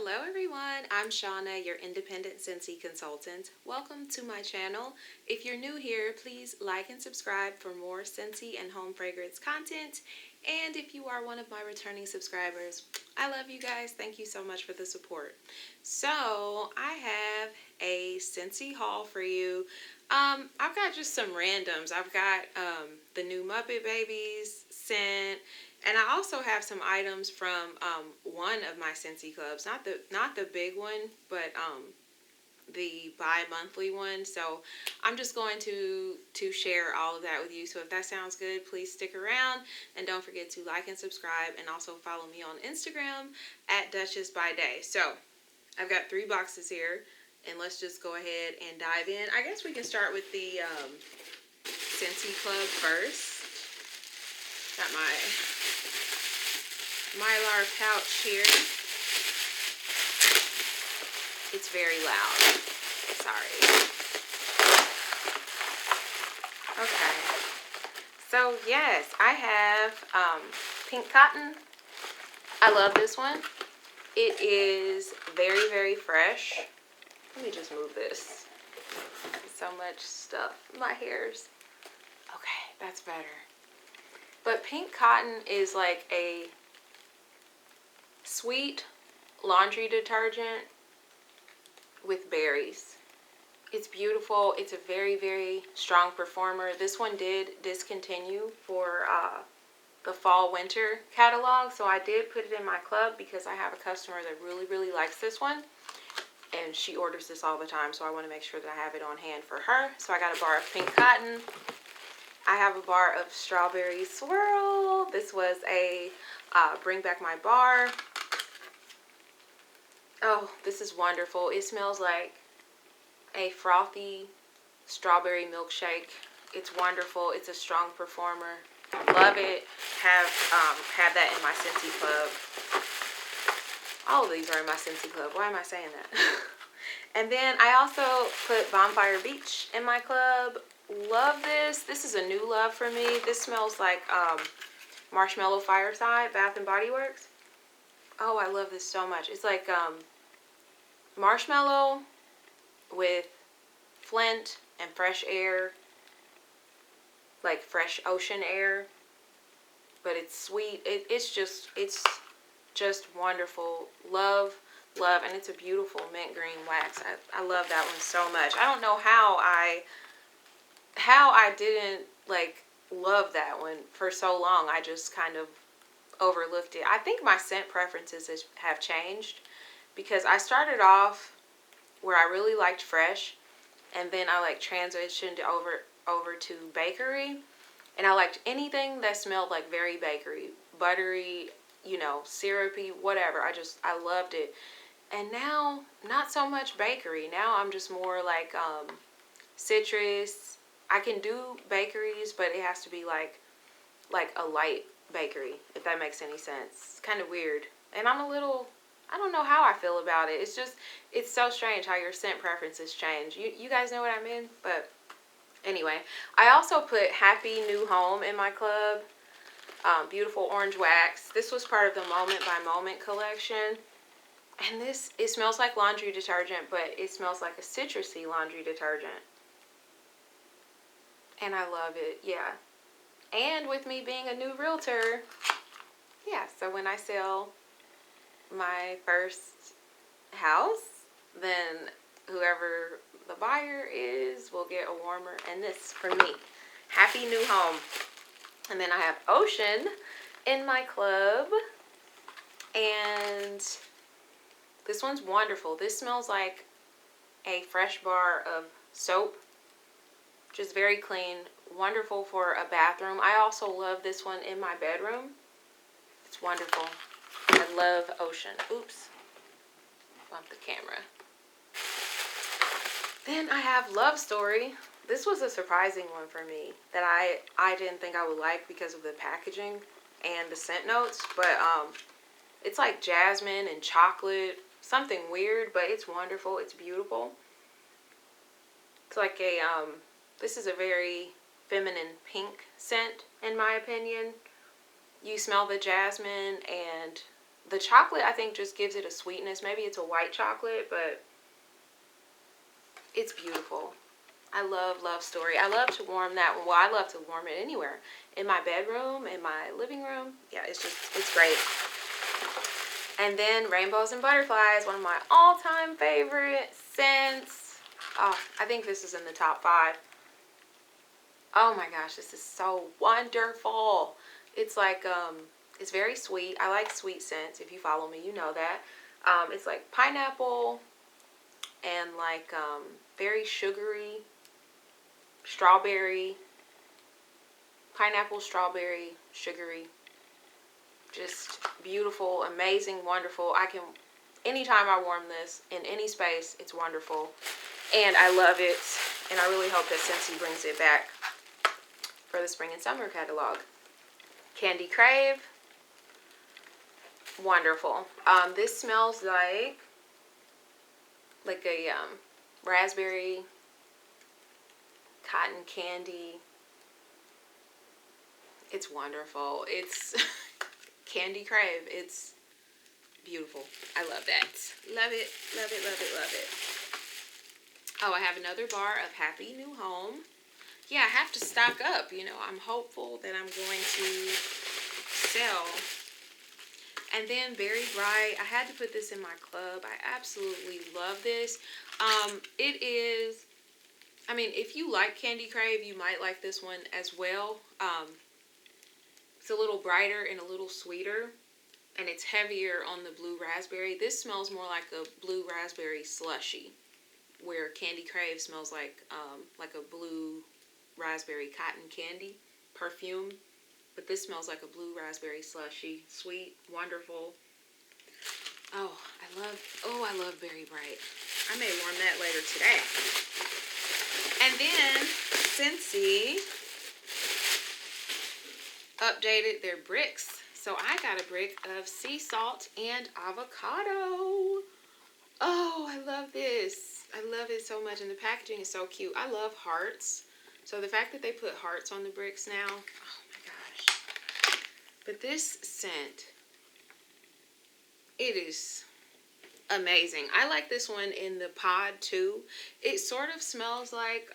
Hello everyone, I'm Shauna, your independent Scentsy consultant. Welcome to my channel. If you're new here, please like and subscribe for more Scentsy and home fragrance content. And if you are one of my returning subscribers, I love you guys. Thank you so much for the support. So I have a Scentsy haul for you. I've got just some randoms. I've got the new Muppet Babies scent. And I also have some items from one of my Scentsy Clubs, not the big one, but the bi-monthly one. So I'm just going to share all of that with you. So if that sounds good, please stick around, and don't forget to like and subscribe, and also follow me on Instagram at Duchess by Day. So I've got 3 boxes here, and let's just go ahead and dive in. I guess we can start with the Scentsy Club first. Got my Mylar pouch here. It's very loud. Sorry. Okay. So yes, I have pink cotton. I love this one. It is very, very fresh. Let me just move this. So much stuff. My hair's... Okay, that's better. But pink cotton is like a sweet laundry detergent with berries. It's beautiful. It's a very, very strong performer. This one did discontinue for the fall winter catalog, so I did put it in my club because I have a customer that really, really likes this one, and she orders this all the time, so I want to make sure that I have it on hand for her. So I got a bar of pink cotton. I have a bar of strawberry swirl. This was a bring back my bar. Oh, this is wonderful. It smells like a frothy strawberry milkshake. It's wonderful. It's a strong performer. Love it. Have had that in my Scentsy Club. All of these are in my Scentsy Club. Why am I saying that? And then I also put Bonfire Beach in my club. Love this. This is a new love for me. This smells like Marshmallow Fireside, Bath and Body Works. Oh, I love this so much. It's like marshmallow with Flint and fresh air, like fresh ocean air, but it's sweet. It's just wonderful. Love, and it's a beautiful mint green wax. I love that one so much. I don't know how I didn't like love that one for so long. I just kind of overlooked it. I think my scent preferences have changed, because I started off where I really liked fresh, and then I like transitioned over to bakery, and I liked anything that smelled like very bakery, buttery, you know, syrupy, whatever. I loved it. And now, not so much bakery. Now I'm just more like citrus. I can do bakeries, but it has to be like a light bakery, if that makes any sense. It's kind of weird. And I don't know how I feel about it. It's so strange how your scent preferences change. You guys know what I mean? But anyway, I also put Happy New Home in my club. Beautiful orange wax. This was part of the Moment by Moment collection. And it smells like laundry detergent, but it smells like a citrusy laundry detergent. And I love it, yeah. And with me being a new realtor, yeah, so when I sell my first house, then whoever the buyer is will get a warmer. And this for me, Happy New Home. And then I have Ocean in my club, and this one's wonderful. This smells like a fresh bar of soap, just very clean, wonderful for a bathroom. I also love this one in my bedroom. It's wonderful. I love Ocean. Oops. Bump the camera. Then I have Love Story. This was a surprising one for me that I didn't think I would like because of the packaging and the scent notes. But it's like jasmine and chocolate. Something weird, but it's wonderful. It's beautiful. It's like a, this is a very feminine pink scent, in my opinion. You smell the jasmine and the chocolate, I think, just gives it a sweetness. Maybe it's a white chocolate, but it's beautiful. I love Story. I love to warm that one. Well, I love to warm it anywhere. In my bedroom, in my living room. Yeah, it's great. And then Rainbows and Butterflies, one of my all-time favorite scents. Oh, I think this is in the top 5. Oh my gosh, this is so wonderful. It's like, it's very sweet. I like sweet scents. If you follow me, you know that. It's like pineapple and like very sugary, strawberry, pineapple, strawberry, sugary. Just beautiful, amazing, wonderful. Anytime I warm this in any space, it's wonderful. And I love it. And I really hope that Scentsy brings it back for the spring and summer catalog. Candy Crave. Wonderful. This smells like a raspberry cotton candy. It's wonderful. It's Candy Crave. It's beautiful. I love that. Love it, love it, love it, love it. Oh, I have another bar of Happy New Home. Yeah, I have to stock up. You know, I'm hopeful that I'm going to sell. And then Berry Bright. I had to put this in my club. I absolutely love this. It is, I mean, if you like Candy Crave, you might like this one as well. It's a little brighter and a little sweeter. And it's heavier on the blue raspberry. This smells more like a blue raspberry slushy, where Candy Crave smells like a blue raspberry cotton candy perfume. But this smells like a blue raspberry slushy. Sweet, wonderful. Oh, I love Berry Bright. I may warm that later today. And then Scentsy updated their bricks. So I got a brick of sea salt and avocado. Oh, I love this. I love it so much. And the packaging is so cute. I love hearts. So the fact that they put hearts on the bricks now, oh my gosh. But this scent, it is amazing. I like this one in the pod too. It sort of smells like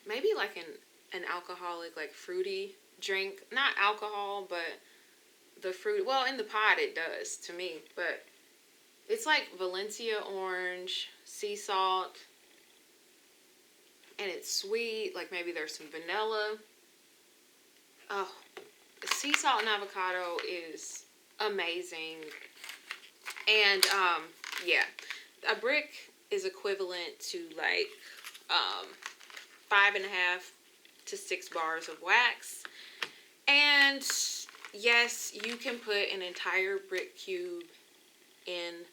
maybe like an alcoholic, like fruity drink. Not alcohol, but the fruit. Well, in the pod it does to me, but it's like Valencia orange, sea salt, and it's sweet. Like maybe there's some vanilla. Oh, sea salt and avocado is amazing. And yeah, a brick is equivalent to like 5.5 to 6 bars of wax. And yes, you can put an entire brick cube in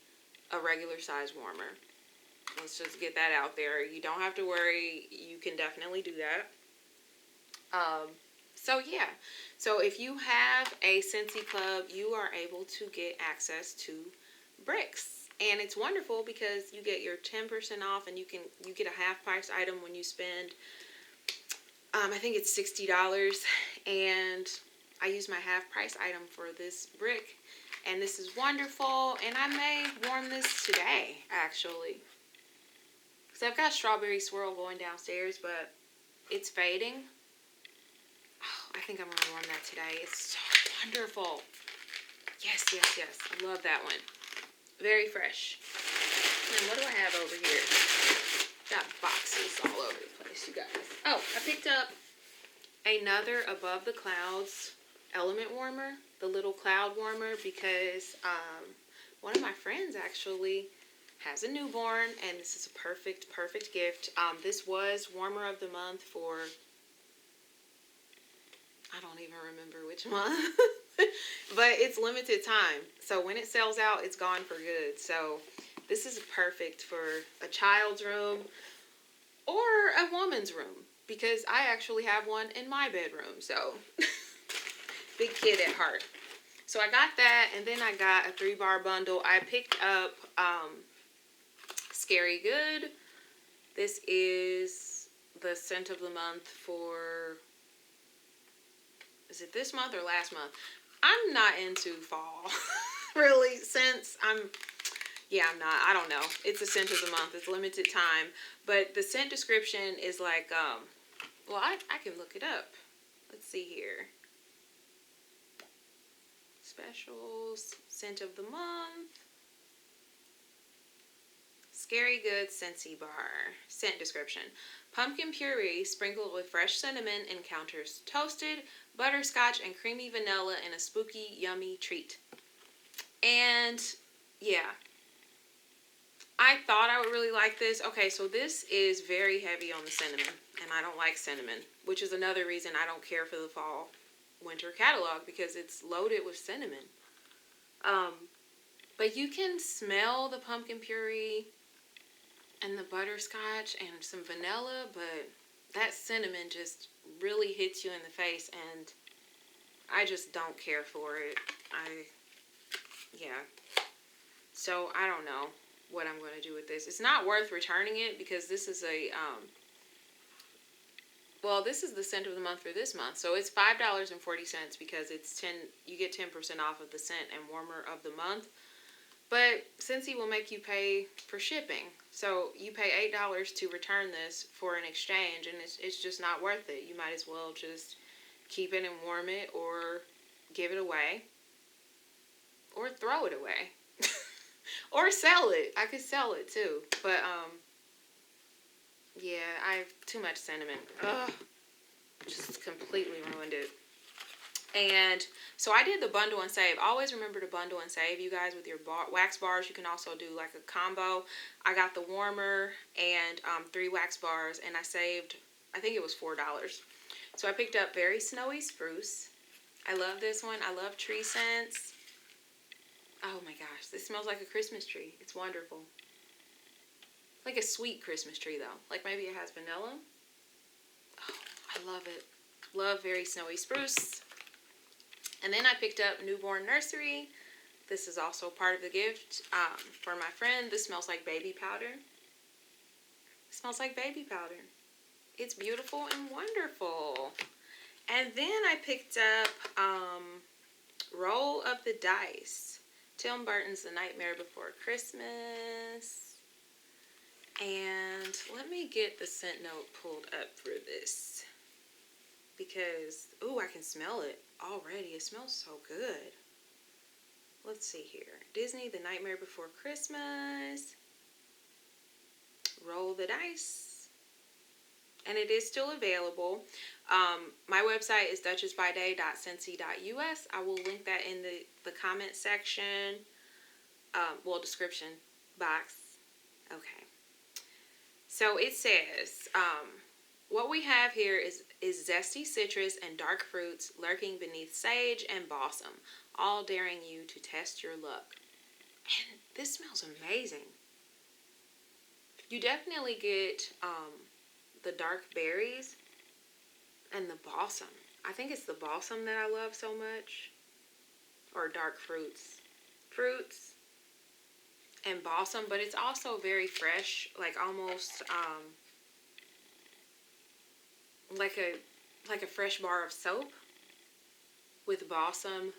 a regular size warmer. Let's just get that out there. You don't have to worry. You can definitely do that. So yeah. So if you have a Scentsy Club, you are able to get access to bricks. And it's wonderful because you get your 10% off, and you get a half price item when you spend I think it's $60, and I use my half price item for this brick, and this is wonderful. And I may warm this today actually, because I've got strawberry swirl going downstairs, but it's fading. Oh, I think I'm gonna warm that today. It's so wonderful. Yes, yes, yes. I love that one. Very fresh. And what do I have over here? Got boxes all over the place, you guys. Oh, I picked up another Above the Clouds element warmer, the little cloud warmer, because one of my friends actually has a newborn, and this is a perfect gift. This was warmer of the month for, I don't even remember which month, but it's limited time. So when it sells out, it's gone for good. So this is perfect for a child's room or a woman's room, because I actually have one in my bedroom. So big kid at heart. So I got that, and then I got a 3-bar bundle. I picked up Scary Good. This is the scent of the month for is it this month or last month? I'm not into fall, really, since I'm not. I don't know. It's a scent of the month. It's limited time. But the scent description is like, well, I can look it up. Let's see here. Specials, scent of the month. Scary Good Scentsy Bar. Scent description. Pumpkin puree sprinkled with fresh cinnamon encounters toasted, butterscotch, and creamy vanilla in a spooky, yummy treat. And, yeah. I thought I would really like this. Okay, so this is very heavy on the cinnamon, and I don't like cinnamon, which is another reason I don't care for the fall winter catalog, because it's loaded with cinnamon. But you can smell the pumpkin puree and the butterscotch and some vanilla, but that cinnamon just really hits you in the face, and I just don't care for it. So I don't know what I'm going to do with this. It's not worth returning it, because this is a, this is the scent of the month for this month. So it's $5.40 because it's you get 10% off of the scent and warmer of the month. But Scentsy will make you pay for shipping. So you pay $8 to return this for an exchange, and it's just not worth it. You might as well just keep it and warm it, or give it away, or throw it away. Or sell it. I could sell it too. But, yeah, I have too much cinnamon. Ugh. Just completely ruined it. And so I did the bundle and save. Always remember to bundle and save, you guys, with your wax bars. You can also do like a combo. I got the warmer and 3 wax bars, and I saved, I think it was $4. So I picked up Very Snowy Spruce. I love this one. I love tree scents. Oh my gosh, this smells like a Christmas tree. It's wonderful. Like a sweet Christmas tree though. Like maybe it has vanilla. Oh, I love it. Love Very Snowy Spruce. And then I picked up Newborn Nursery. This is also part of the gift for my friend. This smells like baby powder. It smells like baby powder. It's beautiful and wonderful. And then I picked up Roll of the Dice. Tim Burton's The Nightmare Before Christmas. And let me get the scent note pulled up for this, because, ooh, I can smell it already. It smells so good. Let's see here. Disney, The Nightmare Before Christmas. Roll the Dice. And it is still available. My website is duchessbyday.scentsy.us. I will link that in the comment section. Description box. Okay. So it says, what we have here is zesty citrus and dark fruits lurking beneath sage and balsam, all daring you to test your luck. And this smells amazing. You definitely get the dark berries and the balsam. I think it's the balsam that I love so much. Or dark fruits. Fruits and balsam, but it's also very fresh, like almost like a fresh bar of soap with balsam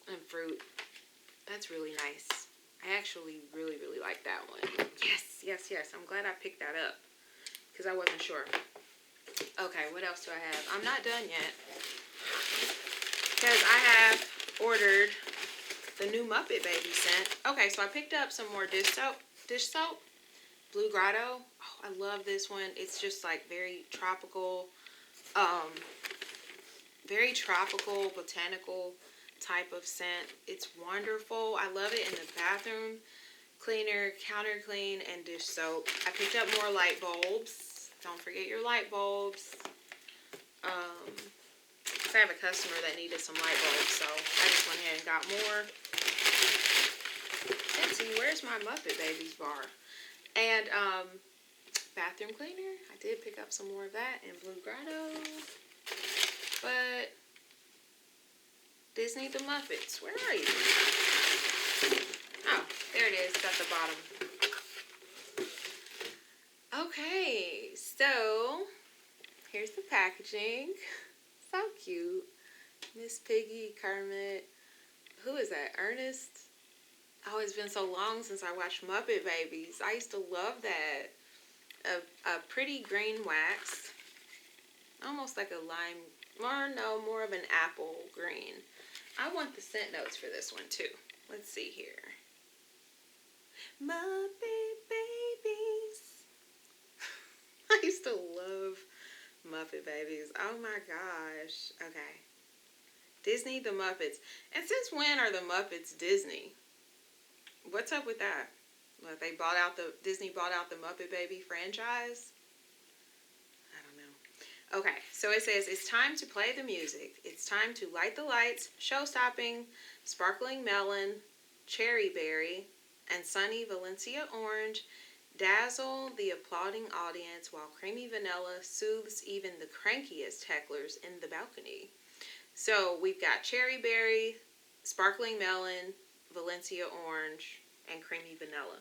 and fruit. That's really nice. I actually really, really like that one. Yes. I'm glad I picked that up, because I wasn't sure. Okay, what else do I have? I'm not done yet, because I have ordered the new Muppet Baby scent. Okay, so I picked up some more dish soap. Blue Grotto. Oh, I love this one. It's just like very tropical, botanical type of scent. It's wonderful. I love it in the bathroom cleaner, counter clean, and dish soap. I picked up more light bulbs. Don't forget your light bulbs. I have a customer that needed some light bulbs, so I just went ahead and got more. Scentsy, where's my Muppet Babies bar? And bathroom cleaner. I did pick up some more of that in Blue Grotto. But Disney the Muppets, where are you? Oh, there it is. It's at the bottom. Okay, so here's the packaging. So cute. Miss Piggy, Kermit. Who is that? Ernest? Oh, it's been so long since I watched Muppet Babies. I used to love that. A pretty green wax. Almost like a lime. Or no, more of an apple green. I want the scent notes for this one too. Let's see here. Muppet Babies. I used to love Muppet Babies. Oh my gosh. Okay. Disney, the Muppets. And since when are the Muppets Disney? What's up with that? What, Disney bought out the Muppet Baby franchise? I don't know. Okay, so it says, it's time to play the music. It's time to light the lights, show-stopping, sparkling melon, cherry berry, and sunny Valencia orange dazzle the applauding audience while creamy vanilla soothes even the crankiest hecklers in the balcony. So we've got cherry berry, sparkling melon, Valencia orange, and creamy vanilla.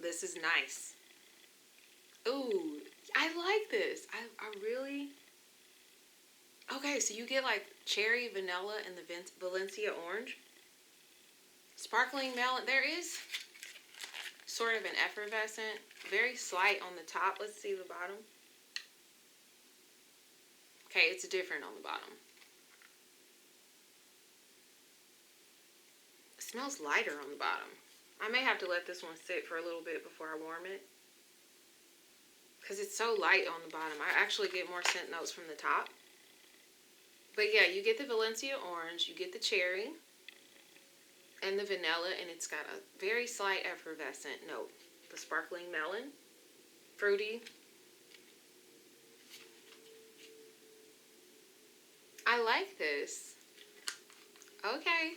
This is nice. Ooh, I like this. I really... Okay, so you get like cherry, vanilla, and the Valencia orange. Sparkling melon. There is sort of an effervescent, very slight on the top. Let's see the bottom. Okay, it's different on the bottom. It smells lighter on the bottom. I may have to let this one sit for a little bit before I warm it, because it's so light on the bottom. I actually get more scent notes from the top. But yeah, you get the Valencia orange, you get the cherry, and the vanilla, and it's got a very slight effervescent note. The sparkling melon, fruity. I like this. Okay,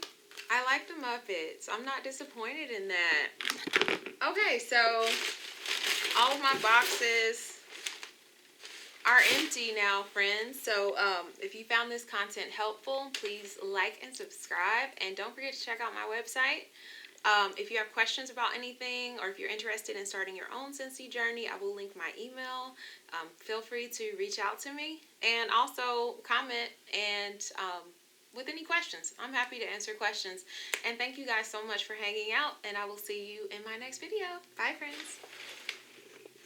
I like the Muppets. I'm not disappointed in that. Okay, so all of my boxes are empty now, friends. So if you found this content helpful, please like and subscribe. And don't forget to check out my website. If you have questions about anything, or if you're interested in starting your own Scentsy journey, I will link my email. Feel free to reach out to me. And also comment and with any questions. I'm happy to answer questions. And thank you guys so much for hanging out. And I will see you in my next video. Bye, friends.